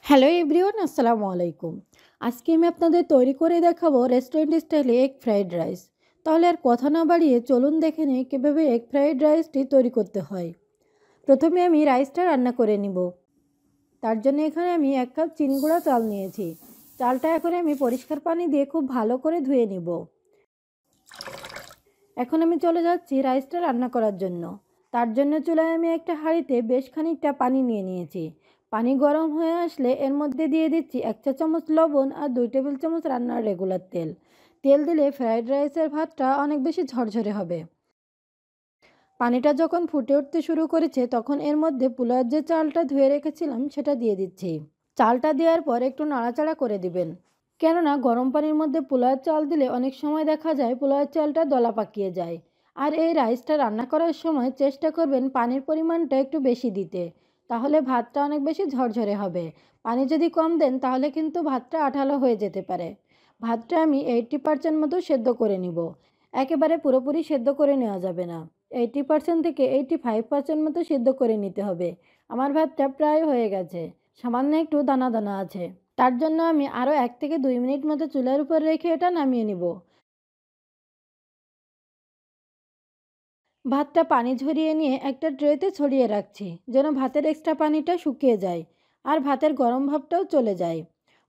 Hello everyone, আসসালামু আলাইকুম। আজকে আমি আপনাদের তৈরি করে দেখাবো রেস্টুরেন্ট স্টাইলে এগ ফ্রাইড রাইস। তাহলে আর কথা না বাড়িয়ে চলুন দেখে নিই কীভাবে এগ ফ্রাইড রাইসটি তৈরি করতে হয়। প্রথমে আমি রাইসটা রান্না করে নিব। তার জন্য এখানে আমি 1 কাপ চিনি গুঁড়া চাল নিয়েছি। চালটা এখন আমি পরিষ্কার পানি দিয়ে খুব ভালো করে ধুয়ে নিব। এখন আমি চলে যাচ্ছি রাইসটা রান্না করার জন্য। তার জন্য চুলায় আমি একটা হাঁড়িতে বেশ খানিকটা পানি নিয়ে নিয়েছি। পানি গরম হয়ে আসলে এর মধ্যে দিয়ে দিচ্ছি 1 চা চামচ লবণ আর 2 টেবিল চামচ রান্নার রেগুলার তেল। তেল দিলে ফ্রাইড রাইসের ভাতটা অনেক বেশি ঝরঝরে হবে। পানিটা যখন ফুটে উঠতে শুরু করেছে তখন এর মধ্যে পোলাওর যে চালটা ধুয়ে রেখেছিলাম সেটা দিয়ে দিচ্ছি। চালটা দেওয়ার পর একটু নাড়াচাড়া করে দিবেন, কেননা গরম পানির মধ্যে পোলাওয়ের চাল দিলে অনেক সময় দেখা যায় পোলাওয়ের চালটা দলা পাকিয়ে যায়। আর এই রাইসটা রান্না করার সময় চেষ্টা করবেন পানির পরিমাণটা একটু বেশি দিতে, তাহলে ভাতটা অনেক বেশি ঝরঝরে হবে। পানি যদি কম দেন তাহলে কিন্তু ভাতটা আঠালো হয়ে যেতে পারে। ভাতটা আমি 80% মতো সেদ্ধ করে নিব। একেবারে পুরোপুরি সেদ্ধ করে নেওয়া যাবে না, 80% থেকে 85% মতো সেদ্ধ করে নিতে হবে। আমার ভাতটা প্রায় হয়ে গেছে, সামান্য একটু দানা দানা আছে। তার জন্য আমি আরও 1 থেকে 2 মিনিট মতো চুলার উপর রেখে এটা নামিয়ে নিব। ভাতটা পানি ঝরিয়ে নিয়ে একটা ট্রেতে ছড়িয়ে রাখছি, যেন ভাতের এক্সট্রা পানিটা শুকিয়ে যায় আর ভাতের গরম ভাবটাও চলে যায়।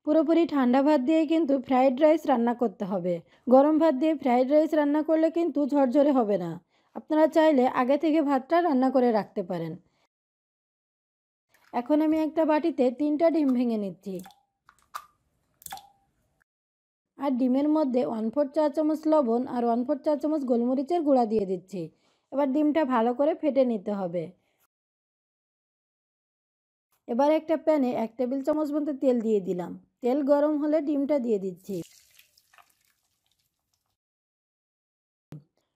পুরোপুরি ঠান্ডা ভাত দিয়ে কিন্তু ফ্রাইড রাইস রান্না করতে হবে। গরম ভাত দিয়ে ফ্রাইড রাইস রান্না করলে কিন্তু ঝরঝরে হবে না। আপনারা চাইলে আগে থেকে ভাতটা রান্না করে রাখতে পারেন। এখন আমি একটা বাটিতে 3টা ডিম ভেঙে নিচ্ছি আর ডিমের মধ্যে 1/4 চা চামচ লবণ আর 1/4 চা চামচ গোলমরিচের গুঁড়া দিয়ে দিচ্ছি। এবার ডিমটা ভালো করে ফেটে নিতে হবে। এবার একটা প্যানে 1 টেবিল চামচ মতো তেল দিয়ে দিলাম। তেল গরম হলে ডিমটা দিয়ে দিচ্ছি।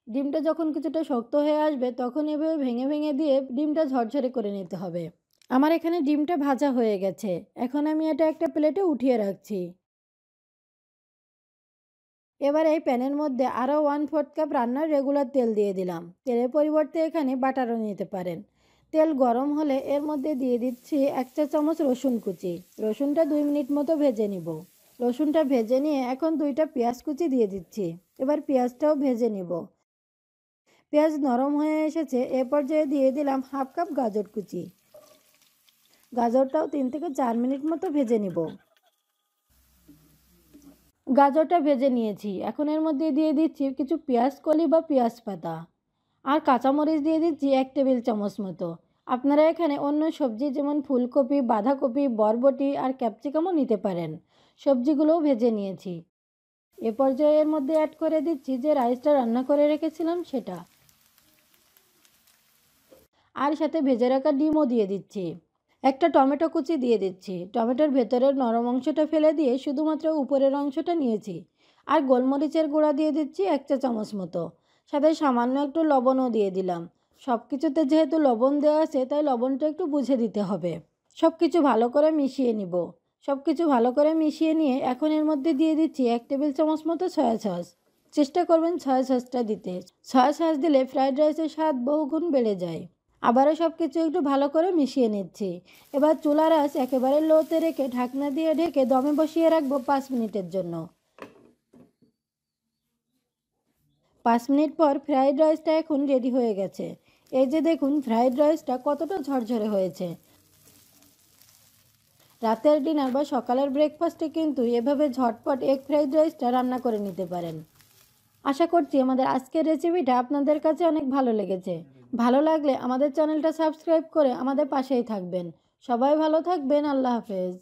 ডিমটা যখন কিছুটা শক্ত হয়ে আসবে তখন এভাবে ভেঙে ভেঙে দিয়ে ডিমটা ঝরঝরে করে নিতে হবে। আমার এখানে ডিমটা ভাজা হয়ে গেছে। এখন আমি এটা একটা প্লেটে উঠিয়ে রাখছি। এবার এই প্যানের মধ্যে আরও 1/4 কাপ রান্নার রেগুলার তেল দিয়ে দিলাম। তেলের পরিবর্তে এখানে বাটারও নিতে পারেন। তেল গরম হলে এর মধ্যে দিয়ে দিচ্ছি 1 চা চামচ রসুন কুচি। রসুনটা 2 মিনিট মতো ভেজে নিব। রসুনটা ভেজে নিয়ে এখন 2টা পেঁয়াজ কুচি দিয়ে দিচ্ছি। এবার পেঁয়াজটাও ভেজে নিব। পেঁয়াজ নরম হয়ে এসেছে, এ পর্যায়ে দিয়ে দিলাম 1/2 কাপ গাজর কুচি। গাজরটাও 3 থেকে 4 মিনিট মতো ভেজে নিব। গাজরটা ভেজে নিয়েছি। এখন এর মধ্যে দিয়ে দিচ্ছি কিছু পেঁয়াজ কলি বা পেঁয়াজ পাতা আর কাঁচামরিচ দিয়ে দিচ্ছি 1 টেবিল চামচ মতো। আপনারা এখানে অন্য সবজি যেমন ফুলকপি, বাঁধাকপি, বরবটি আর ক্যাপসিকামও নিতে পারেন। সবজিগুলোও ভেজে নিয়েছি। এ পর্যায়ে এর মধ্যে অ্যাড করে দিচ্ছি যে রাইসটা রান্না করে রেখেছিলাম সেটা, আর সাথে ভেজে রাখা ডিমও দিয়ে দিচ্ছি। একটা টমেটো কুচি দিয়ে দিচ্ছি। টমেটোর ভেতরের নরম অংশটা ফেলে দিয়ে শুধুমাত্র উপরের অংশটা নিয়েছি। আর গোলমরিচের গুঁড়া দিয়ে দিচ্ছি 1 চা চামচ মতো। সাথে সামান্য একটু লবণও দিয়ে দিলাম। সব কিছুতে যেহেতু লবণ দেওয়া আছে তাই লবণটা একটু বুঝে দিতে হবে। সব কিছু ভালো করে মিশিয়ে নিব। সব কিছু ভালো করে মিশিয়ে নিয়ে এখন এর মধ্যে দিয়ে দিচ্ছি 1 টেবিল চামচ মতো সয়া সস। চেষ্টা করবেন সয়া সসটা দিতে। সয়া সস দিলে ফ্রাইড রাইসের স্বাদ বহুগুণ বেড়ে যায়। আবারও সব কিছু একটু ভালো করে মিশিয়ে নিচ্ছি। এবার চুলার আঁচ একেবারে লোতে রেখে ঢাকনা দিয়ে ঢেকে দমে বসিয়ে রাখবো 5 মিনিটের জন্য। 5 মিনিট পর ফ্রাইড রাইসটা এখন রেডি হয়ে গেছে। এই যে দেখুন ফ্রাইড রাইসটা কতটা ঝরঝরে হয়েছে। রাতের ডিনার বা সকালের ব্রেকফাস্টে কিন্তু এভাবে ঝটপট এগ ফ্রাইড রাইসটা রান্না করে নিতে পারেন। আশা করছি আমাদের আজকের রেসিপিটা আপনাদের কাছে অনেক ভালো লেগেছে। ভালো লাগলে আমাদের চ্যানেলটা সাবস্ক্রাইব করে আমাদের পাশেই থাকবেন। সবাই ভালো থাকবেন। আল্লাহ হাফেজ।